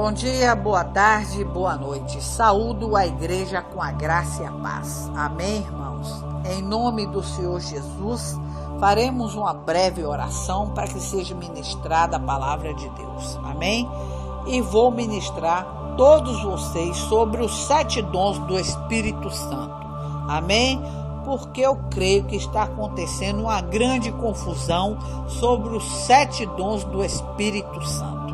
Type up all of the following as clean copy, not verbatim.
Bom dia, boa tarde, boa noite. Saúdo a igreja com a graça e a paz. Amém, irmãos? Em nome do Senhor Jesus, faremos uma breve oração para que seja ministrada a palavra de Deus. Amém? E vou ministrar todos vocês sobre os 7 dons do Espírito Santo. Amém? Porque eu creio que está acontecendo uma grande confusão sobre os 7 dons do Espírito Santo.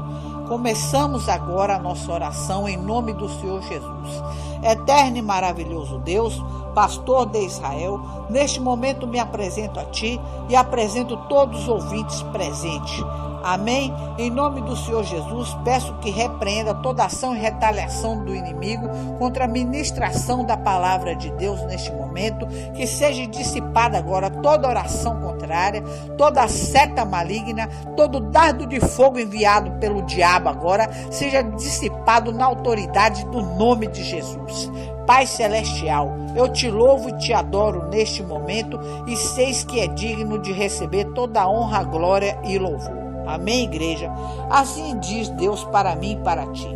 Começamos agora a nossa oração em nome do Senhor Jesus. Eterno e maravilhoso Deus, pastor de Israel, neste momento me apresento a Ti e apresento todos os ouvintes presentes. Amém? Em nome do Senhor Jesus, peço que repreenda toda ação e retaliação do inimigo contra a ministração da palavra de Deus neste momento, que seja dissipada agora toda oração contrária, toda seta maligna, todo dardo de fogo enviado pelo diabo agora, seja dissipado na autoridade do nome de Jesus. Pai Celestial, eu te louvo e te adoro neste momento e sei que é digno de receber toda a honra, glória e louvor. Amém, igreja? Assim diz Deus para mim e para ti.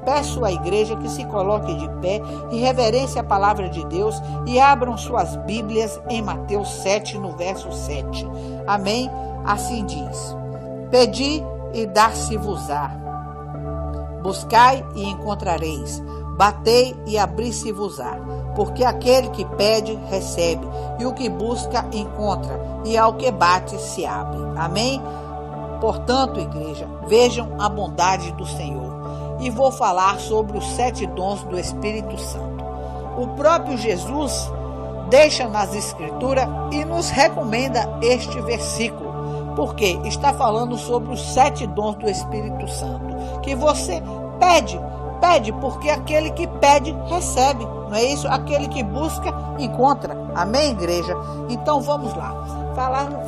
Peço à igreja que se coloque de pé e reverência a palavra de Deus e abram suas Bíblias em Mateus 7, no verso 7. Amém? Assim diz: Pedi e dar-se-vos-á. Buscai e encontrareis. Batei e abri-se-vos-á. Porque aquele que pede, recebe, e o que busca, encontra, e ao que bate, se abre. Amém? Portanto, igreja, vejam a bondade do Senhor. E vou falar sobre os 7 dons do Espírito Santo. O próprio Jesus deixa nas Escrituras e nos recomenda este versículo, porque está falando sobre os 7 dons do Espírito Santo, que você pede, porque aquele que pede, recebe. Não é isso? Aquele que busca, encontra. Amém, igreja? Então vamos lá.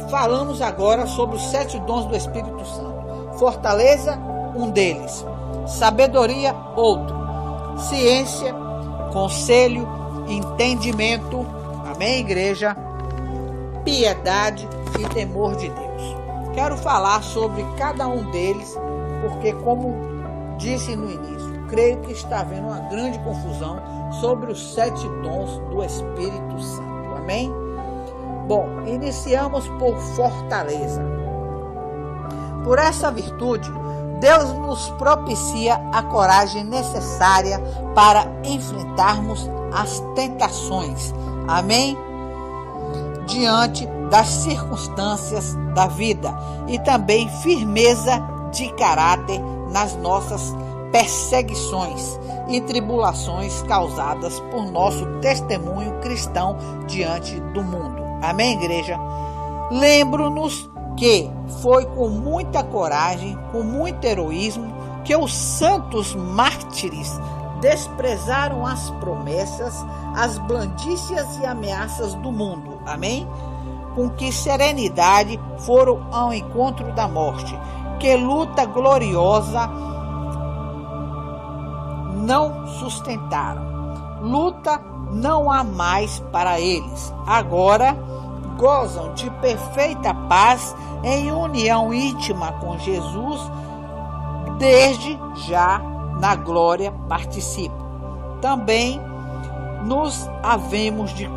Falamos agora sobre os 7 dons do Espírito Santo. Fortaleza, um deles. Sabedoria, outro. Ciência, conselho, entendimento. Amém, igreja? Piedade e temor de Deus. Quero falar sobre cada um deles, porque, como disse no início, creio que está havendo uma grande confusão sobre os 7 dons do Espírito Santo. Amém? Bom, iniciamos por fortaleza. Por essa virtude, Deus nos propicia a coragem necessária para enfrentarmos as tentações. Amém? Diante das circunstâncias da vida e também firmeza de caráter nas nossas perseguições e tribulações causadas por nosso testemunho cristão diante do mundo. Amém, igreja? Lembro-nos que foi com muita coragem, com muito heroísmo, que os santos mártires desprezaram as promessas, as blandícias e ameaças do mundo. Amém? Com que serenidade foram ao encontro da morte, que luta gloriosa não sustentaram. Luta não há mais para eles. Agora gozam de perfeita paz em união íntima com Jesus, desde já na glória participam. Também nos havemos de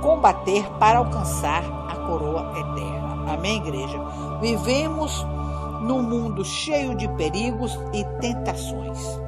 combater para alcançar a coroa eterna. Amém, igreja? Vivemos num mundo cheio de perigos e tentações.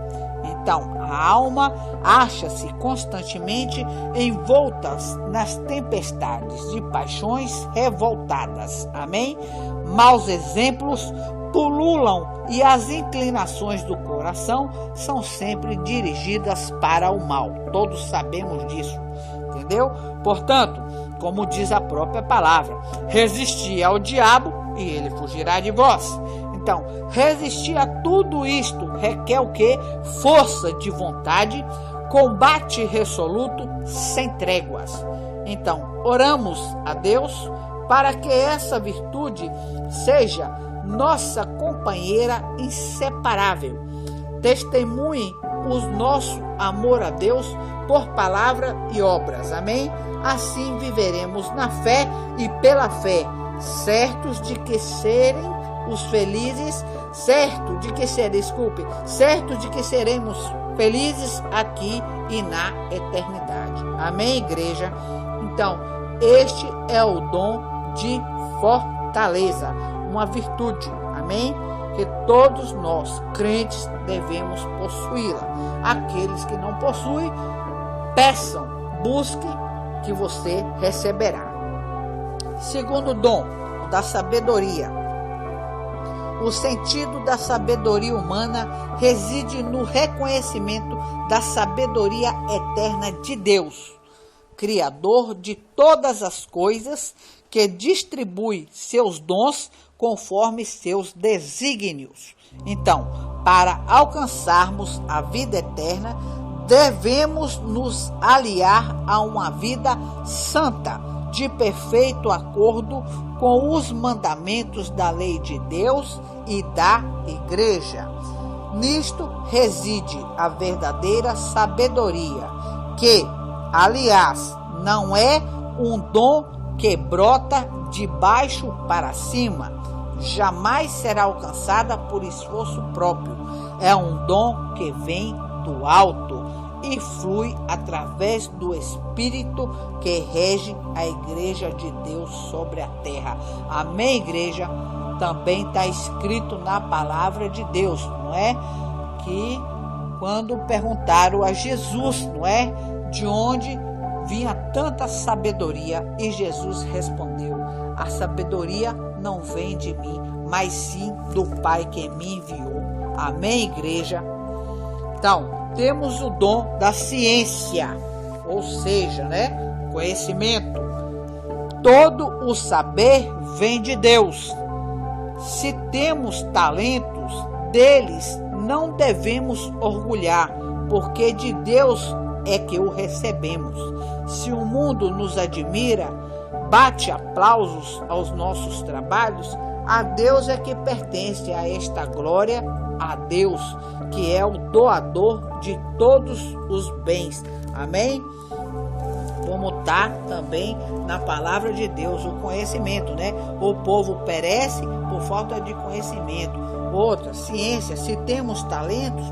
Então, a alma acha-se constantemente envolta nas tempestades de paixões revoltadas. Amém? Maus exemplos pululam e as inclinações do coração são sempre dirigidas para o mal. Todos sabemos disso, entendeu? Portanto, como diz a própria palavra, resisti ao diabo e ele fugirá de vós. Então, resistir a tudo isto requer o quê? Força de vontade, combate resoluto, sem tréguas. Então, oramos a Deus para que essa virtude seja nossa companheira inseparável. Testemunhe o nosso amor a Deus por palavra e obras. Amém? Assim viveremos na fé e pela fé, certos de que serem os felizes certo de que seremos felizes aqui e na eternidade. Amém, igreja? Então, este é o dom de fortaleza, uma virtude, amém? Que todos nós, crentes, devemos possuí-la. Aqueles que não possuem, peçam, busquem, que você receberá. Segundo dom, da sabedoria. O sentido da sabedoria humana reside no reconhecimento da sabedoria eterna de Deus, Criador de todas as coisas, que distribui seus dons conforme seus desígnios. Então, para alcançarmos a vida eterna, devemos nos aliar a uma vida santa, de perfeito acordo com os mandamentos da lei de Deus e da Igreja. Nisto reside a verdadeira sabedoria, que, aliás, não é um dom que brota de baixo para cima, jamais será alcançada por esforço próprio. É um dom que vem do alto e flui através do Espírito que rege a Igreja de Deus sobre a terra. Amém, igreja? Também está escrito na palavra de Deus, não é? Que quando perguntaram a Jesus, não é? De onde vinha tanta sabedoria, e Jesus respondeu: a sabedoria não vem de mim, mas sim do Pai que me enviou. Amém, igreja? Então, temos o dom da ciência, ou seja, né, conhecimento. Todo o saber vem de Deus. Se temos talentos, deles não devemos orgulhar, porque de Deus é que o recebemos. Se o mundo nos admira, bate aplausos aos nossos trabalhos, a Deus é que pertence a esta glória, a Deus, que é o doador de todos os bens. Amém? Como está também na palavra de Deus, o conhecimento, né? O povo perece por falta de conhecimento. Outra, ciência, se temos talentos,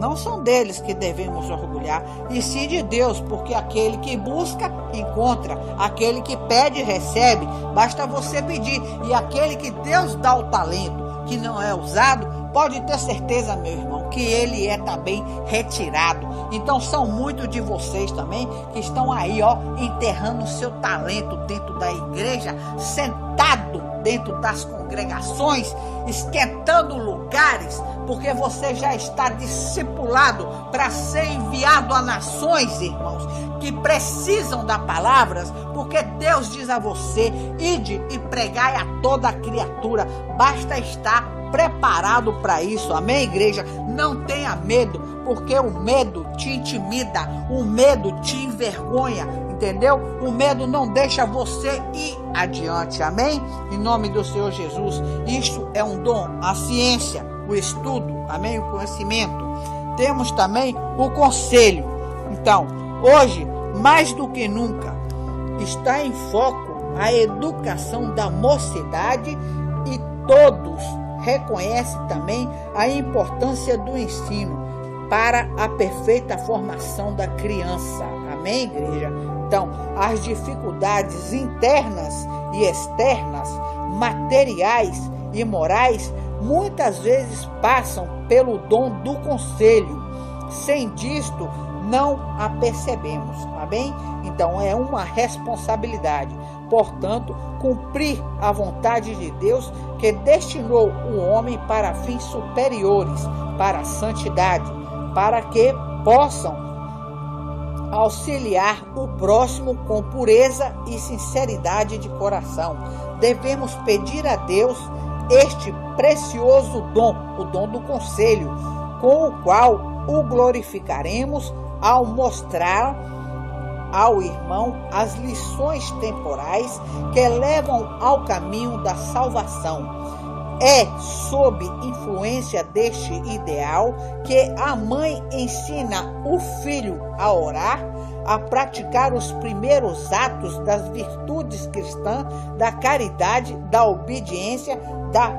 não são deles que devemos orgulhar, e sim de Deus, porque aquele que busca, encontra, aquele que pede, recebe, basta você pedir, e aquele que Deus dá o talento, que não é usado, pode ter certeza, meu irmão, que ele é também retirado. Então são muitos de vocês também que estão aí, enterrando o seu talento dentro da igreja, sentado dentro das congregações, esquentando lugares, porque você já está discipulado para ser enviado a nações, irmãos, que precisam da palavra, porque Deus diz a você: ide e pregai a toda criatura. Basta estar preparado para isso. Amém, igreja? Não tenha medo, porque o medo te intimida, o medo te envergonha, entendeu? O medo não deixa você ir adiante. Amém? Em nome do Senhor Jesus. Isto é um dom, a ciência, o estudo, amém? O conhecimento. Temos também o conselho. Então, hoje, mais do que nunca, está em foco a educação da mocidade, e todos reconhecem também a importância do ensino para a perfeita formação da criança. Amém, igreja? Então, as dificuldades internas e externas, materiais e morais, muitas vezes passam pelo dom do conselho. Sem disto, não a percebemos. Amém? Então, é uma responsabilidade. Portanto, cumprir a vontade de Deus, que destinou o homem para fins superiores, para a santidade, para que possam auxiliar o próximo com pureza e sinceridade de coração. Devemos pedir a Deus este precioso dom, o dom do conselho, com o qual o glorificaremos ao mostrar ao irmão as lições temporais que levam ao caminho da salvação. É sob influência deste ideal que a mãe ensina o filho a orar, a praticar os primeiros atos das virtudes cristãs, da caridade, da obediência, da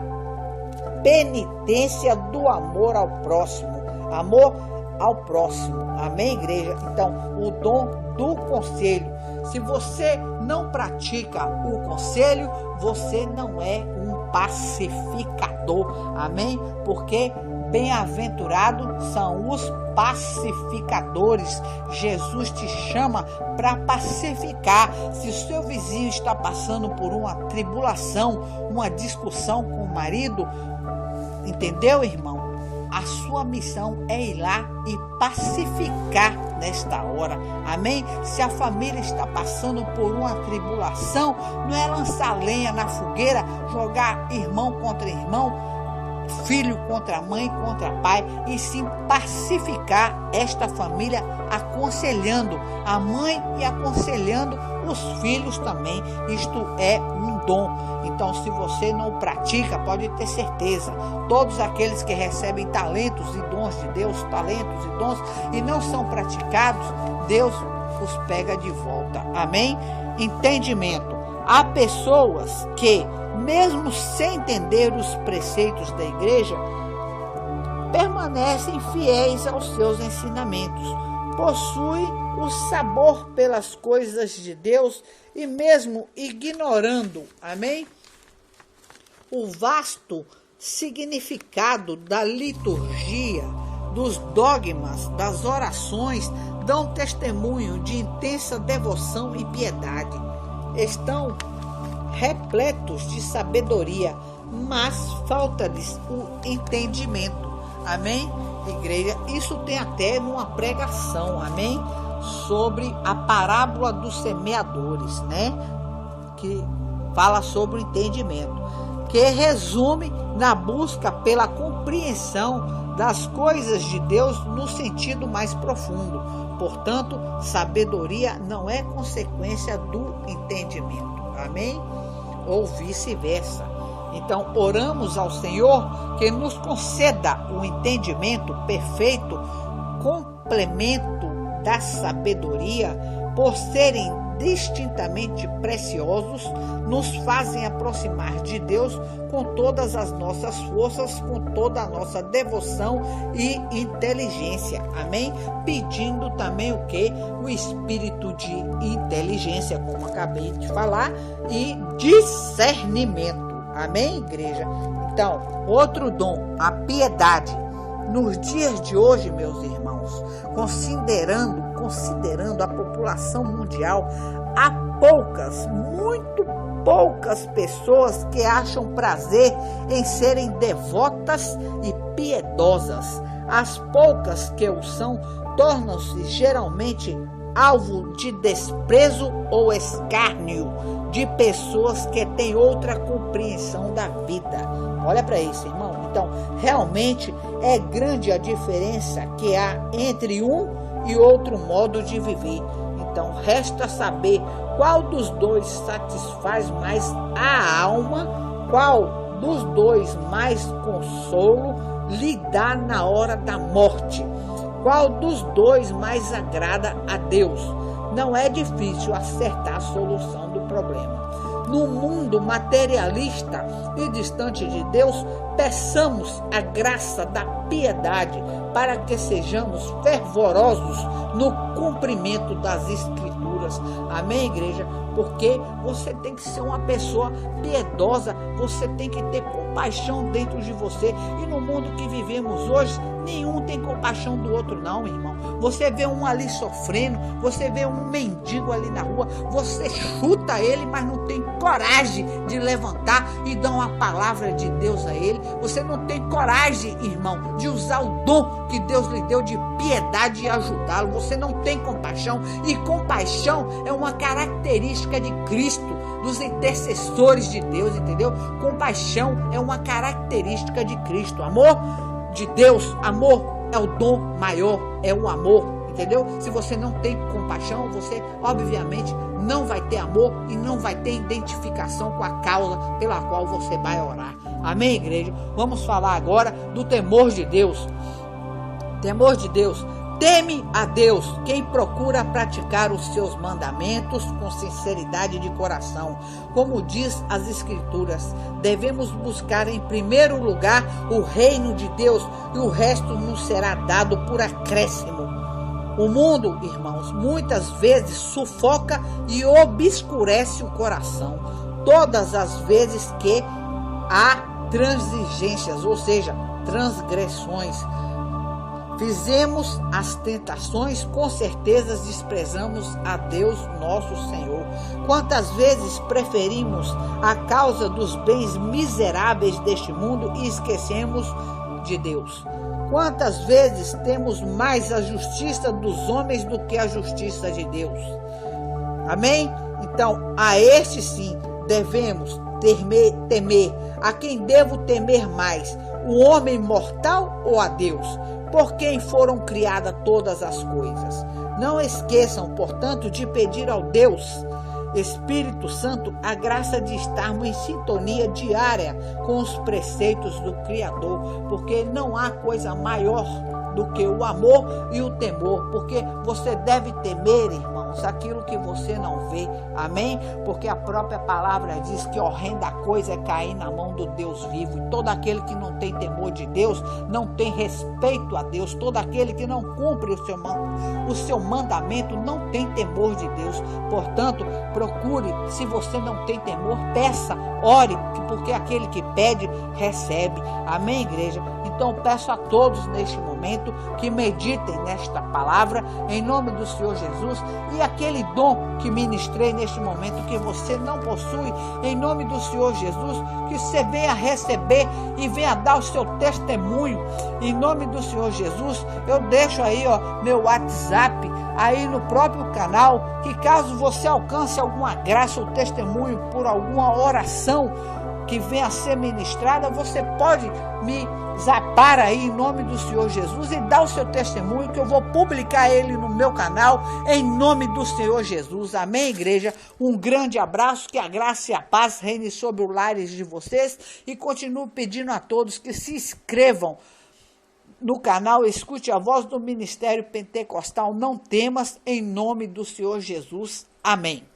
penitência do amor ao próximo. Amor ao próximo. Amém, igreja? Então, o dom do conselho. Se você não pratica o conselho, você não é um pacificador. Amém? Porque bem-aventurados são os pacificadores. Jesus te chama para pacificar. Se o seu vizinho está passando por uma tribulação, uma discussão com o marido, entendeu, irmão? A sua missão é ir lá e pacificar nesta hora. Amém? Se a família está passando por uma tribulação, não é lançar lenha na fogueira, jogar irmão contra irmão, filho contra mãe, contra pai, e sim pacificar esta família, aconselhando a mãe e aconselhando os filhos também. Isto é um dom. Então, se você não pratica, pode ter certeza, todos aqueles que recebem talentos e dons de Deus, talentos e dons, e não são praticados, Deus os pega de volta. Amém? Entendimento. Há pessoas que, mesmo sem entender os preceitos da igreja, permanecem fiéis aos seus ensinamentos, possuem o sabor pelas coisas de Deus e mesmo ignorando, amém, o vasto significado da liturgia, dos dogmas, das orações, dão testemunho de intensa devoção e piedade. Estão repletos de sabedoria, mas falta-lhes o entendimento. Amém, igreja? Isso tem até numa pregação, amém? Sobre a parábola dos semeadores, né? Que fala sobre o entendimento, que resume na busca pela compreensão das coisas de Deus no sentido mais profundo. Portanto, sabedoria não é consequência do entendimento. Amém? Ou vice-versa. Então, oramos ao Senhor que nos conceda o entendimento perfeito, complemento da sabedoria, por serem distintamente preciosos, nos fazem aproximar de Deus com todas as nossas forças, com toda a nossa devoção e inteligência. Amém? Pedindo também o quê? O espírito de inteligência, como acabei de falar, e discernimento. Amém, igreja? Então, outro dom, a piedade. Nos dias de hoje, meus irmãos, considerando a população mundial, há muito poucas pessoas que acham prazer em serem devotas e piedosas. As poucas que o são tornam-se geralmente alvo de desprezo ou escárnio de pessoas que têm outra compreensão da vida. Olha para isso, irmão. Então, realmente é grande a diferença que há entre um e outro modo de viver. Então, resta saber qual dos dois satisfaz mais a alma, qual dos dois mais consolo lhe dá na hora da morte, qual dos dois mais agrada a Deus. Não é difícil acertar a solução do problema. No mundo materialista e distante de Deus, peçamos a graça da piedade para que sejamos fervorosos no cumprimento das Escrituras. Amém, igreja? Porque você tem que ser uma pessoa piedosa, você tem que ter compaixão dentro de você. E no mundo que vivemos hoje, nenhum tem compaixão do outro não, irmão. Você vê um ali sofrendo, você vê um mendigo ali na rua, você chuta ele, mas não tem coragem de levantar e dar uma palavra de Deus a ele. Você não tem coragem, irmão, de usar o dom que Deus lhe deu de piedade e ajudá-lo. Você não tem compaixão, e compaixão é uma característica de Cristo, dos intercessores de Deus, entendeu? Compaixão é uma característica de Cristo. Amor de Deus, amor é o dom maior, é o amor, entendeu? Se você não tem compaixão, você obviamente não vai ter amor e não vai ter identificação com a causa pela qual você vai orar. Amém, igreja? Vamos falar agora do temor de Deus. Temor de Deus Teme a Deus quem procura praticar os seus mandamentos com sinceridade de coração. Como diz as Escrituras, devemos buscar em primeiro lugar o reino de Deus e o resto nos será dado por acréscimo. O mundo, irmãos, muitas vezes sufoca e obscurece o coração. Todas as vezes que há transigências, ou seja, transgressões, fizemos as tentações, com certeza desprezamos a Deus nosso Senhor. Quantas vezes preferimos a causa dos bens miseráveis deste mundo e esquecemos de Deus? Quantas vezes temos mais a justiça dos homens do que a justiça de Deus? Amém? Então, a este sim devemos temer. A quem devo temer mais? O homem mortal ou a Deus? Por quem foram criadas todas as coisas? Não esqueçam, portanto, de pedir ao Deus Espírito Santo a graça de estarmos em sintonia diária com os preceitos do Criador, porque não há coisa maior do que o amor e o temor, porque você deve temer, irmãos, aquilo que você não vê, amém? Porque a própria palavra diz que horrenda coisa é cair na mão do Deus vivo, e todo aquele que não tem temor de Deus, não tem respeito a Deus, todo aquele que não cumpre o seu mandamento, não tem temor de Deus. Portanto, procure, se você não tem temor, peça, ore, porque aquele que pede, recebe, amém, igreja? Então peço a todos neste momento que meditem nesta palavra em nome do Senhor Jesus, e aquele dom que ministrei neste momento que você não possui, em nome do Senhor Jesus, que você venha receber e venha dar o seu testemunho em nome do Senhor Jesus. Eu deixo aí meu WhatsApp aí no próprio canal, que caso você alcance alguma graça ou testemunho por alguma oração que venha a ser ministrada, você pode me zapar aí em nome do Senhor Jesus e dar o seu testemunho, que eu vou publicar ele no meu canal em nome do Senhor Jesus. Amém, igreja? Um grande abraço, que a graça e a paz reine sobre os lares de vocês, e continuo pedindo a todos que se inscrevam no canal Escute a Voz do Ministério Pentecostal Não Temas, em nome do Senhor Jesus. Amém.